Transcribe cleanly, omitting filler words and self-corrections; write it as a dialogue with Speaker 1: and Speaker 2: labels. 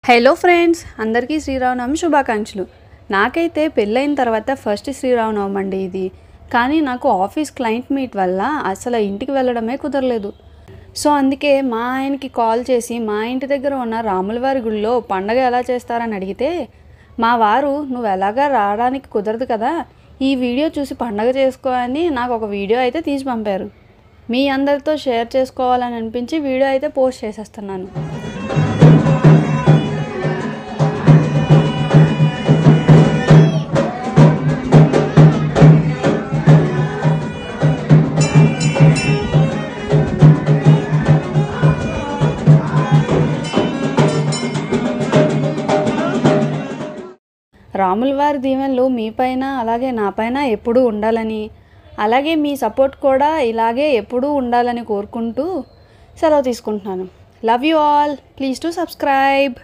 Speaker 1: Hello friends, అందరికీ శ్రీరామనవమి శుభాకాంక్షలు. నాకైతే పెళ్ళైన తర్వాత ఫస్ట్ శ్రీరామనవమి అండి ఇది. కానీ నాకు ఆఫీస్ క్లయింట్ మీట్ వల్ల అసలు ఇంటికి వెళ్ళడమే కుదరలేదు. సో అందుకే మా ఆయనకి కాల్ చేసి మా ఇంటి దగ్గర ఉన్న రాములవారి గుడిలో పండగ ఎలా చేస్తారని అడిగితే మా వారు నువ్వు ఎలాగా రావడానికి కుదరదు కదా, ఈ వీడియో చూసి పండగ చేసుకో అని నాకు ఒక వీడియో అయితే తీసి పంపారు. మీ అందరితో షేర్ చేసుకోవాలని అనిపించి వీడియో అయితే పోస్ట్ చేసేస్తున్నాను. రాములవారి దీవెనలు మీపైన అలాగే నాపైన ఎప్పుడూ ఉండాలని, అలాగే మీ సపోర్ట్ కూడా ఇలాగే ఎప్పుడూ ఉండాలని కోరుకుంటూ సెలవు తీసుకుంటున్నాను. Love you all. Please to subscribe.